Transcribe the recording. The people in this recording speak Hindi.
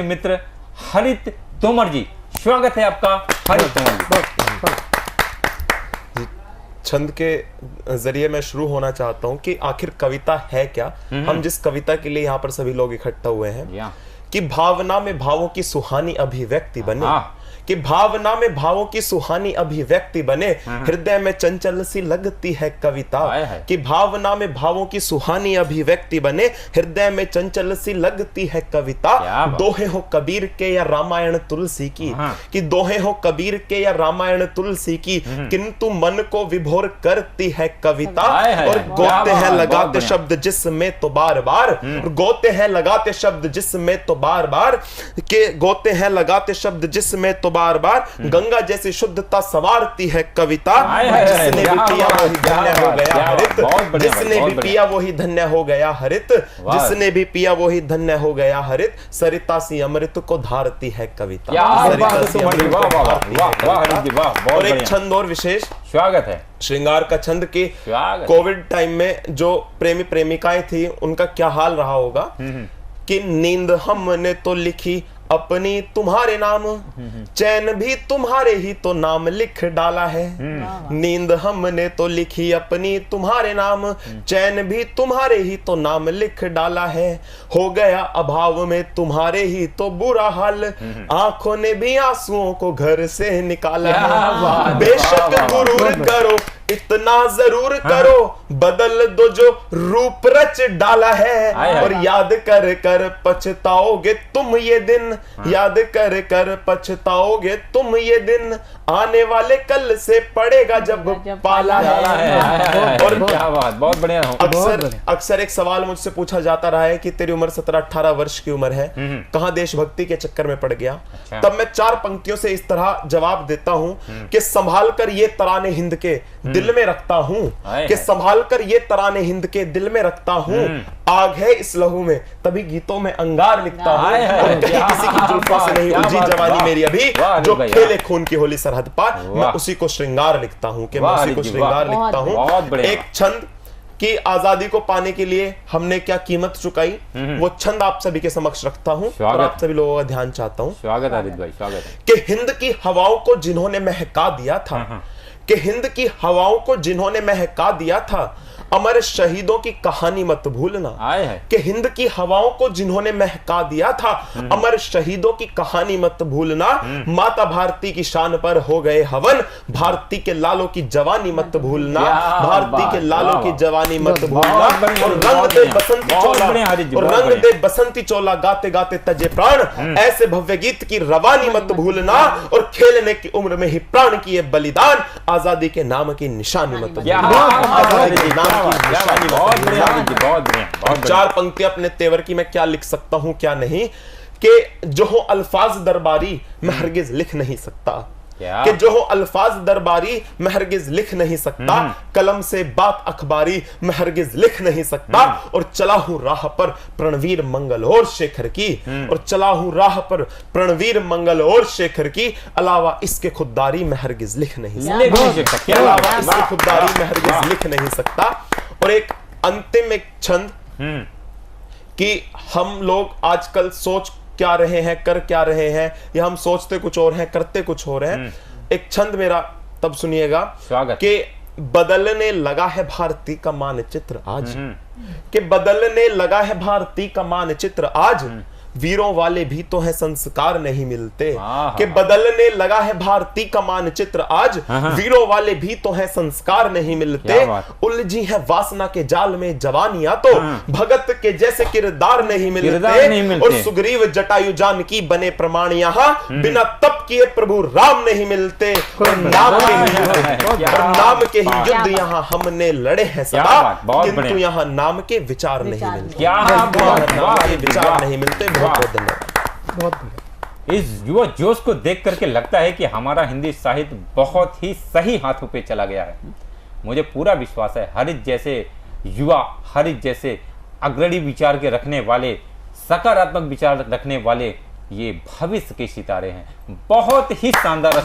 मित्र हरित तोमर जी, स्वागत है आपका। हरित तोमर जी, छंद के जरिए मैं शुरू होना चाहता हूँ कि आखिर कविता है क्या। हम जिस कविता के लिए यहाँ पर सभी लोग इकट्ठा हुए हैं कि भावना में भावों की सुहानी अभिव्यक्ति बने, कि भावना में भावों की सुहानी अभिव्यक्ति बने, हृदय में चंचल सी लगती है कविता, कि भावना में भावों की सुहानी अभिव्यक्ति बने, हृदय में चंचल सी लगती है कविता। दोहे हो कबीर के या रामायण तुलसी की, कि दोहे हो कबीर के या रामायण तुलसी की, किंतु मन को विभोर करती है कविता। और गोते हैं लगाते शब्द जिसमें तो बार बार, गोते हैं लगाते शब्द जिसमें तो बार बार, के गोते हैं लगाते शब्द जिसमें तो बार बार, गंगा जैसी शुद्धता सवारती है कविता। जिसने भी पिया वही धन्य हो गया हरित, जिसने भी पिया वही धन्य हो गया हरित, जिसने भी पिया वही धन्य हो गया हरित, सरिता सी अमृत को धारती है कविता। और एक छंद और विशेष स्वागत है, श्रृंगार का छंद की कोविड टाइम में जो प्रेमी प्रेमिकाएं थी उनका क्या हाल रहा होगा कि नींद हमने तो लिखी अपनी तुम्हारे नाम, चैन भी तुम्हारे ही तो नाम लिख डाला है। नींद हमने तो लिखी अपनी तुम्हारे नाम, चैन भी तुम्हारे ही तो नाम लिख डाला है। हो गया अभाव में तुम्हारे ही तो बुरा हाल, आंखों ने भी आंसुओं को घर से निकाला है। बेशक गुरूर करो इतना जरूर करो, बदल दो जो रूप रच डाला है। और याद कर कर पछताओगे तुम ये दिन, याद कर कर पछताओगे तुम ये दिन, आने वाले कल से पड़ेगा जब पाला है। और क्या बात, बहुत बढ़िया। अक्सर एक सवाल मुझसे पूछा जाता रहा है कि तेरी उम्र 17-18 वर्ष की उम्र है, कहां देशभक्ति के चक्कर में पड़ गया। तब मैं 4 पंक्तियों से इस तरह जवाब देता हूं कि संभाल कर ये तराने हिंद के दिल में रखता हूं, कि संभाल कर ये तराने हिंद के दिल में रखता हूं। आग है इस लहू में तभी गीतों में अंगार लिखता हूं, और कहीं किसी की जुल्फों से नहीं उलझी जवानी मेरी अभी, जो खेले खून की होली सरहद पार, मैं उसी को श्रृंगार लिखता हूं, कि मैं उसी को श्रृंगार लिखता हूं। एक छंद की आजादी को पाने के लिए हमने क्या कीमत चुकाई, वो छंद आप सभी के समक्ष रखता हूं और आप सभी लोगों का ध्यान चाहता हूं। स्वागत है भाई, स्वागत है। कि हिंद की हवाओं को जिन्होंने महका दिया था, कि हिंद की हवाओं को जिन्होंने महका दिया था, अमर शहीदों की कहानी मत भूलना। कि हिंद की हवाओं को जिन्होंने महका दिया था, अमर शहीदों की कहानी मत भूलना। माता भारती की शान पर हो गए हवन, भारती के लालों की जवानी मत भूलना, भारती के लालों की जवानी मत भूलना। और रंग दे बसंती चोला, और रंग दे बसंती चोला, गाते गाते तजे प्राण, ऐसे भव्य गीत की रवानी मत भूलना। और खेलने की उम्र में ही प्राण किए बलिदान, आजादी के नाम की निशानी मत भूलना। आजादी के नाम बहुत बढ़िया। 4 पंक्तियां अपने तेवर की मैं क्या लिख सकता हूं क्या नहीं, कि जो हो अल्फाज दरबारी मैं हरगिज लिख नहीं सकता, कि जो हो अल्फाज दरबारी मैं हरगिज लिख नहीं सकता, कलम से बात अखबारी मैं हरगिज लिख नहीं सकता। और चला हूं राह पर प्रणवीर मंगल और शेखर की, और चला हूं राह पर प्रणवीर मंगल और शेखर की, अलावा इसके खुददारी मैं हरगिज लिख नहीं सकता, अलावा इसके खुददारी मैं हरगिज लिख नहीं सकता। और एक अंतिम एक छंद कि हम लोग आजकल सोच क्या रहे हैं, कर क्या रहे हैं, या हम सोचते कुछ और हैं करते कुछ और हैं। एक छंद मेरा तब सुनिएगा कि बदलने लगा है भारती का मानचित्र आज, कि बदलने लगा है भारती का मानचित्र आज, वीरों वाले भी तो है संस्कार नहीं मिलते। कि बदलने लगा है भारती का मानचित्र आज, वीरों वाले भी तो है संस्कार नहीं मिलते। उलझी है वासना के जाल में जवानियां तो, भगत के जैसे किरदार नहीं मिलते। और सुग्रीव जटायु जानकी बने प्रमाण यहाँ, बिना तप किए प्रभु राम नहीं मिलते। और नाम के ही युद्ध यहाँ हमने लड़े हैं सदा, किंतु यहाँ नाम के विचार नहीं मिलते, विचार नहीं मिलते। बहुत धन्यवाद। इस युवा जोश को देख करके लगता है कि हमारा हिंदी साहित्य बहुत ही सही हाथों पे चला गया है। मुझे पूरा विश्वास है हरित जैसे युवा, हरित जैसे अग्रणी विचार के रखने वाले, सकारात्मक विचार रखने वाले ये भविष्य के सितारे हैं। बहुत ही शानदार